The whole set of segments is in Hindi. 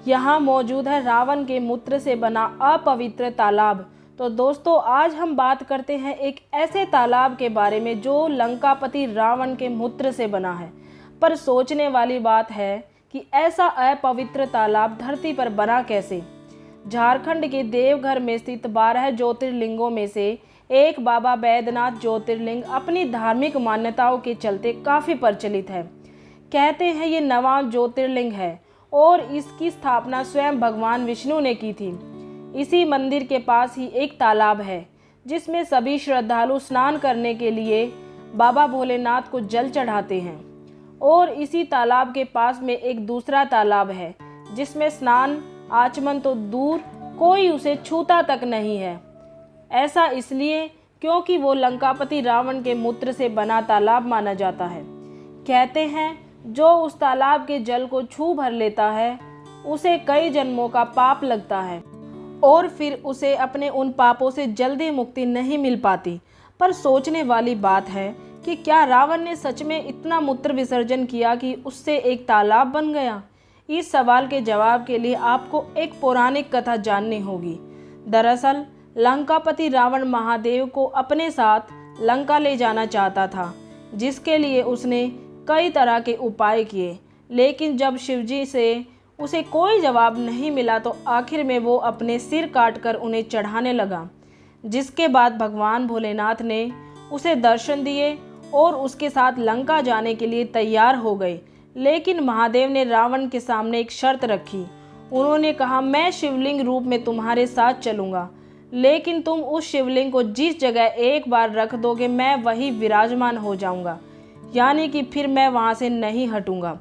यहाँ मौजूद है रावण के मूत्र से बना अपवित्र तालाब। तो दोस्तों आज हम बात करते हैं एक ऐसे तालाब के बारे में जो लंकापति रावण के मूत्र से बना है। पर सोचने वाली बात है कि ऐसा अपवित्र तालाब धरती पर बना कैसे। झारखंड के देवघर में स्थित 12 ज्योतिर्लिंगों में से एक बाबा बैद्यनाथ ज्योतिर्लिंग अपनी धार्मिक मान्यताओं के चलते काफ़ी प्रचलित है। कहते हैं ये नवां ज्योतिर्लिंग है और इसकी स्थापना स्वयं भगवान विष्णु ने की थी। इसी मंदिर के पास ही एक तालाब है जिसमें सभी श्रद्धालु स्नान करने के लिए बाबा भोलेनाथ को जल चढ़ाते हैं। और इसी तालाब के पास में एक दूसरा तालाब है जिसमें स्नान आचमन तो दूर कोई उसे छूता तक नहीं है। ऐसा इसलिए क्योंकि वो लंकापति रावण के मूत्र से बना तालाब माना जाता है। कहते हैं जो उस तालाब के जल को छू भर लेता है उसे कई जन्मों का पाप लगता है और फिर उसे अपने उन पापों से जल्दी मुक्ति नहीं मिल पाती। पर सोचने वाली बात है कि क्या रावण ने सच में इतना मूत्र विसर्जन किया कि उससे एक तालाब बन गया। इस सवाल के जवाब के लिए आपको एक पौराणिक कथा जाननी होगी। दरअसल लंकापति रावण महादेव को अपने साथ लंका ले जाना चाहता था, जिसके लिए उसने कई तरह के उपाय किए, लेकिन जब शिवजी से उसे कोई जवाब नहीं मिला तो आखिर में वो अपने सिर काटकर उन्हें चढ़ाने लगा। जिसके बाद भगवान भोलेनाथ ने उसे दर्शन दिए और उसके साथ लंका जाने के लिए तैयार हो गए। लेकिन महादेव ने रावण के सामने एक शर्त रखी। उन्होंने कहा, मैं शिवलिंग रूप में तुम्हारे साथ चलूँगा, लेकिन तुम उस शिवलिंग को जिस जगह एक बार रख दोगे मैं वही विराजमान हो जाऊँगा, यानी कि फिर मैं वहाँ से नहीं हटूँगा।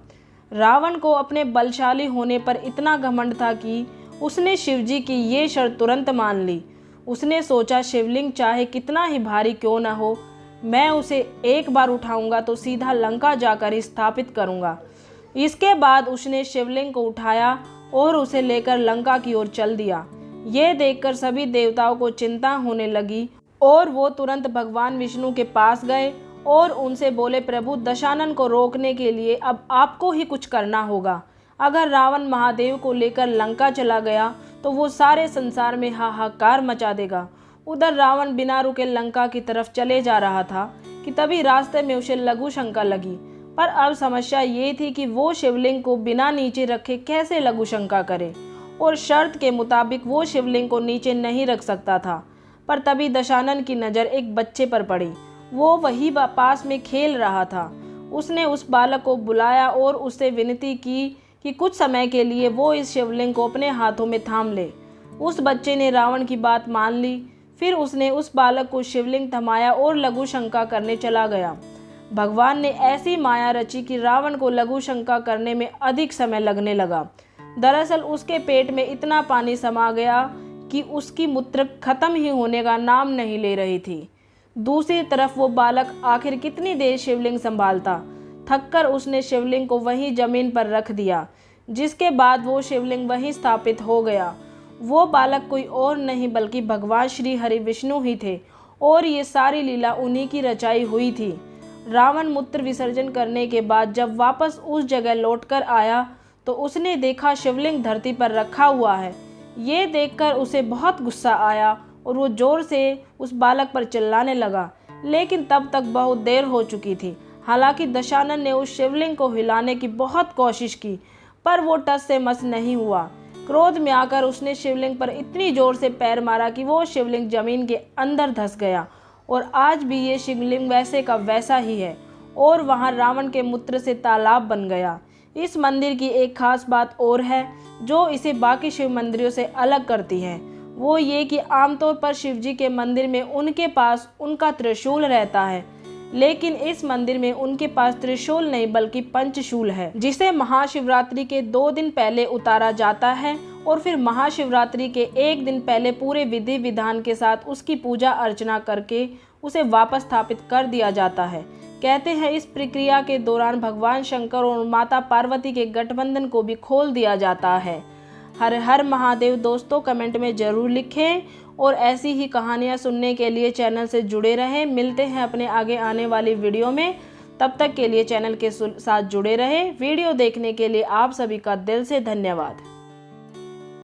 रावण को अपने बलशाली होने पर इतना घमंड था कि उसने शिवजी की ये शर्त तुरंत मान ली। उसने सोचा शिवलिंग चाहे कितना ही भारी क्यों न हो, मैं उसे एक बार उठाऊंगा तो सीधा लंका जाकर स्थापित करूंगा। इसके बाद उसने शिवलिंग को उठाया और उसे लेकर लंका की ओर चल दिया। ये देखकर सभी देवताओं को चिंता होने लगी और वो तुरंत भगवान विष्णु के पास गए और उनसे बोले, प्रभु दशानन को रोकने के लिए अब आपको ही कुछ करना होगा। अगर रावण महादेव को लेकर लंका चला गया तो वो सारे संसार में हाहाकार मचा देगा। उधर रावण बिना रुके लंका की तरफ चले जा रहा था कि तभी रास्ते में उसे लघु शंका लगी। पर अब समस्या ये थी कि वो शिवलिंग को बिना नीचे रखे कैसे लघु शंका करे, और शर्त के मुताबिक वो शिवलिंग को नीचे नहीं रख सकता था। पर तभी दशानन की नज़र एक बच्चे पर पड़ी। वो वही पास में खेल रहा था। उसने उस बालक को बुलाया और उससे विनती की कि कुछ समय के लिए वो इस शिवलिंग को अपने हाथों में थाम ले। उस बच्चे ने रावण की बात मान ली। फिर उसने उस बालक को शिवलिंग थमाया और लघु शंका करने चला गया। भगवान ने ऐसी माया रची कि रावण को लघु शंका करने में अधिक समय लगने लगा। दरअसल उसके पेट में इतना पानी समा गया कि उसकी मूत्र खत्म ही होने का नाम नहीं ले रही थी। दूसरी तरफ वो बालक आखिर कितनी देर शिवलिंग संभालता। थककर उसने शिवलिंग को वहीं जमीन पर रख दिया, जिसके बाद वो शिवलिंग वहीं स्थापित हो गया। वो बालक कोई और नहीं बल्कि भगवान श्री हरि विष्णु ही थे और ये सारी लीला उन्हीं की रचाई हुई थी। रावण मूत्र विसर्जन करने के बाद जब वापस उस जगह लौटकर आया तो उसने देखा शिवलिंग धरती पर रखा हुआ है। ये देखकर उसे बहुत गुस्सा आया और वो जोर से उस बालक पर चिल्लाने लगा, लेकिन तब तक बहुत देर हो चुकी थी। हालांकि दशानन ने उस शिवलिंग को हिलाने की बहुत कोशिश की, पर वो टस से मस नहीं हुआ। क्रोध में आकर उसने शिवलिंग पर इतनी जोर से पैर मारा कि वो शिवलिंग जमीन के अंदर धंस गया। और आज भी ये शिवलिंग वैसे का वैसा ही है और वहाँ रावण के मूत्र से तालाब बन गया। इस मंदिर की एक खास बात और है जो इसे बाकी शिव मंदिरों से अलग करती है। वो ये कि आमतौर पर शिवजी के मंदिर में उनके पास उनका त्रिशूल रहता है, लेकिन इस मंदिर में उनके पास त्रिशूल नहीं बल्कि पंचशूल है, जिसे महाशिवरात्रि के 2 दिन पहले उतारा जाता है और फिर महाशिवरात्रि के 1 दिन पहले पूरे विधि विधान के साथ उसकी पूजा अर्चना करके उसे वापस स्थापित कर दिया जाता है। कहते हैं इस प्रक्रिया के दौरान भगवान शंकर और माता पार्वती के गठबंधन को भी खोल दिया जाता है। हर हर महादेव। दोस्तों कमेंट में ज़रूर लिखें और ऐसी ही कहानियाँ सुनने के लिए चैनल से जुड़े रहें। मिलते हैं अपने आगे आने वाली वीडियो में। तब तक के लिए चैनल के साथ जुड़े रहें। वीडियो देखने के लिए आप सभी का दिल से धन्यवाद।